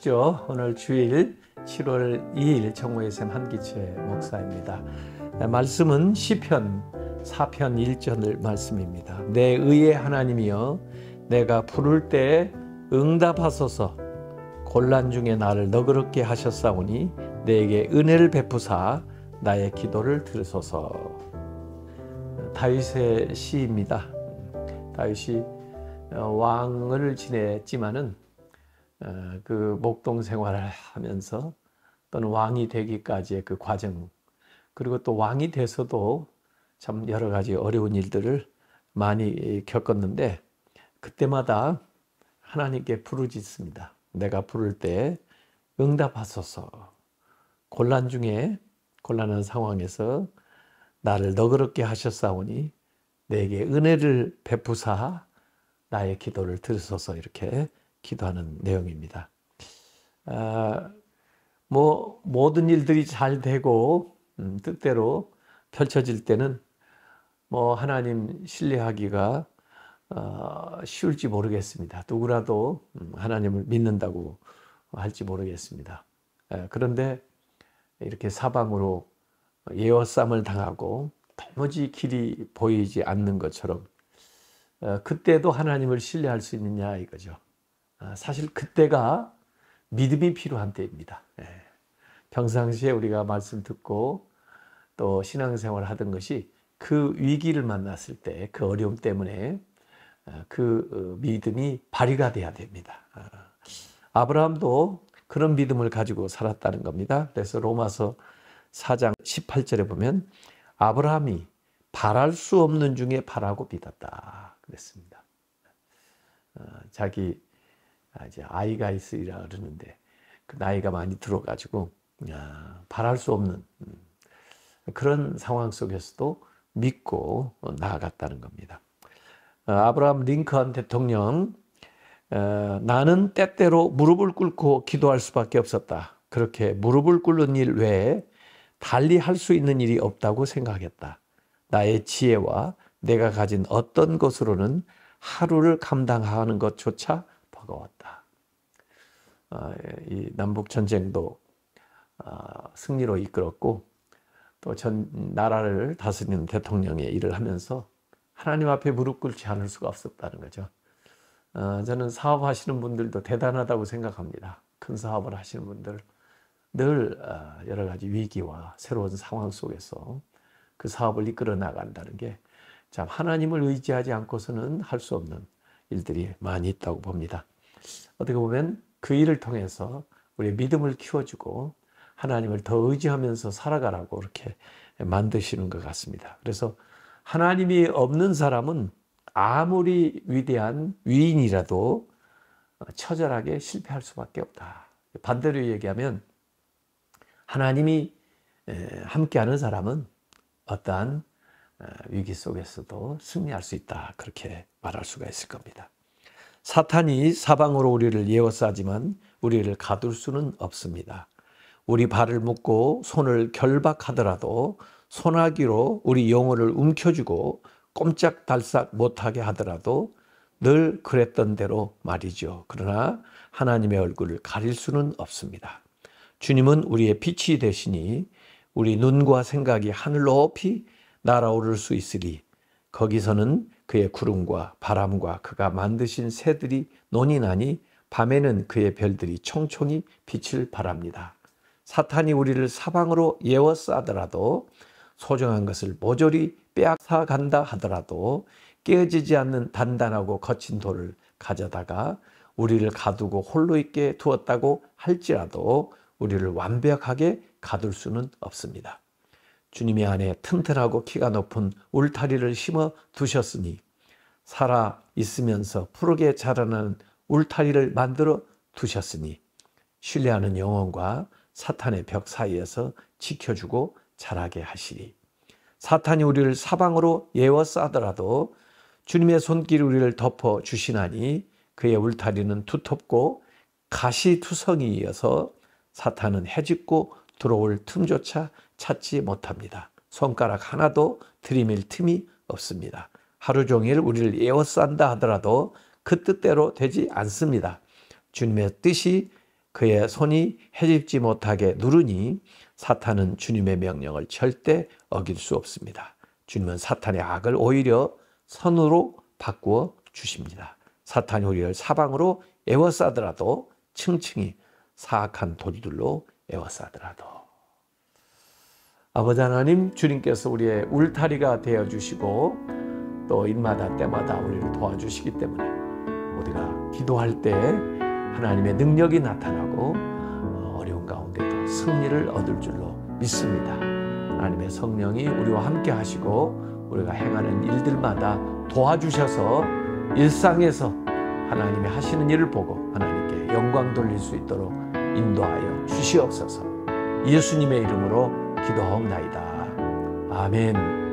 안녕하시죠. 오늘 주일 7월 2일 청구의샘 한기채 목사입니다. 말씀은 시편 4편 1절 말씀입니다. 내 의의 하나님이여 내가 부를 때 응답하소서. 곤란 중에 나를 너그럽게 하셨사오니 내게 은혜를 베푸사 나의 기도를 들으소서. 다윗의 시입니다. 다윗이 왕을 지냈지만은 그 목동 생활을 하면서 또는 왕이 되기까지의 그 과정, 그리고 또 왕이 돼서도 참 여러 가지 어려운 일들을 많이 겪었는데 그때마다 하나님께 부르짖습니다. 내가 부를 때 응답하소서. 곤란한 상황에서 나를 너그럽게 하셨사오니 내게 은혜를 베푸사 나의 기도를 들으소서. 이렇게 기도하는 내용입니다. 모든 일들이 잘 되고 뜻대로 펼쳐질 때는 하나님 신뢰하기가 쉬울지 모르겠습니다. 누구라도 하나님을 믿는다고 할지 모르겠습니다. 그런데 이렇게 사방으로 에워싸움을 당하고 도무지 길이 보이지 않는 것처럼 그때도 하나님을 신뢰할 수 있느냐 이거죠. 사실 그때가 믿음이 필요한 때입니다. 평상시에 우리가 말씀 듣고 또 신앙생활을 하던 것이 그 위기를 만났을 때 그 어려움 때문에 그 믿음이 발휘가 돼야 됩니다. 아브라함도 그런 믿음을 가지고 살았다는 겁니다. 그래서 로마서 4장 18절에 보면 아브라함이 바랄 수 없는 중에 바라고 믿었다 그랬습니다. 자기 이제 아이가 있으리라 그러는데 그 나이가 많이 들어가지고 바랄 수 없는 그런 상황 속에서도 믿고 나아갔다는 겁니다. 아브라함 링컨 대통령, 나는 때때로 무릎을 꿇고 기도할 수밖에 없었다. 그렇게 무릎을 꿇는 일 외에 달리 할 수 있는 일이 없다고 생각했다. 나의 지혜와 내가 가진 어떤 것으로는 하루를 감당하는 것조차 버거웠다. 이 남북 전쟁도 승리로 이끌었고 또 전 나라를 다스리는 대통령의 일을 하면서 하나님 앞에 무릎 꿇지 않을 수가 없었다는 거죠. 저는 사업하시는 분들도 대단하다고 생각합니다. 큰 사업을 하시는 분들 늘 여러 가지 위기와 새로운 상황 속에서 그 사업을 이끌어 나간다는 게 참 하나님을 의지하지 않고서는 할 수 없는 일들이 많이 있다고 봅니다. 어떻게 보면 그 일을 통해서 우리의 믿음을 키워주고 하나님을 더 의지하면서 살아가라고 이렇게 만드시는 것 같습니다. 그래서 하나님이 없는 사람은 아무리 위대한 위인이라도 처절하게 실패할 수밖에 없다. 반대로 얘기하면 하나님이 함께하는 사람은 어떠한 위기 속에서도 승리할 수 있다. 그렇게 말할 수가 있을 겁니다. 사탄이 사방으로 우리를 에워싸지만 우리를 가둘 수는 없습니다. 우리 발을 묶고 손을 결박하더라도 소나기로 우리 영혼을 움켜쥐고 꼼짝달싹 못하게 하더라도 늘 그랬던 대로 말이죠. 그러나 하나님의 얼굴을 가릴 수는 없습니다. 주님은 우리의 빛이 되시니 우리 눈과 생각이 하늘 높이 날아오를 수 있으리 거기서는 그의 구름과 바람과 그가 만드신 새들이 논이 밤에는 그의 별들이 총총히 빛을 발합니다. 사탄이 우리를 사방으로 에워싸더라도 소중한 것을 모조리 빼앗아 간다 하더라도 깨어지지 않는 단단하고 거친 돌을 가져다가 우리를 가두고 홀로 있게 두었다고 할지라도 우리를 완벽하게 가둘 수는 없습니다. 주님의 안에 튼튼하고 키가 높은 울타리를 심어 두셨으니 살아 있으면서 푸르게 자라나는 울타리를 만들어 두셨으니 신뢰하는 영혼과 사탄의 벽 사이에서 지켜주고 자라게 하시리. 사탄이 우리를 사방으로 에워싸더라도 주님의 손길이 우리를 덮어 주시나니 그의 울타리는 두텁고 가시투성이여서 사탄은 헤집고 들어올 틈조차 찾지 못합니다. 손가락 하나도 들이밀 틈이 없습니다. 하루 종일 우리를 에워싼다 하더라도 그 뜻대로 되지 않습니다. 주님의 뜻이 그의 손이 헤집지 못하게 누르니 사탄은 주님의 명령을 절대 어길 수 없습니다. 주님은 사탄의 악을 오히려 선으로 바꾸어 주십니다. 사탄이 우리를 사방으로 에워싸더라도, 층층이 사악한 돌들로 에워싸더라도. 아버지 하나님, 주님께서 우리의 울타리가 되어주시고 또 일마다 때마다 우리를 도와주시기 때문에 우리가 기도할 때 하나님의 능력이 나타나고 어려운 가운데도 승리를 얻을 줄로 믿습니다. 하나님의 성령이 우리와 함께 하시고 우리가 행하는 일들마다 도와주셔서 일상에서 하나님이 하시는 일을 보고 하나님께 영광 돌릴 수 있도록 인도하여 주시옵소서. 예수님의 이름으로 기도하옵나이다. 아멘.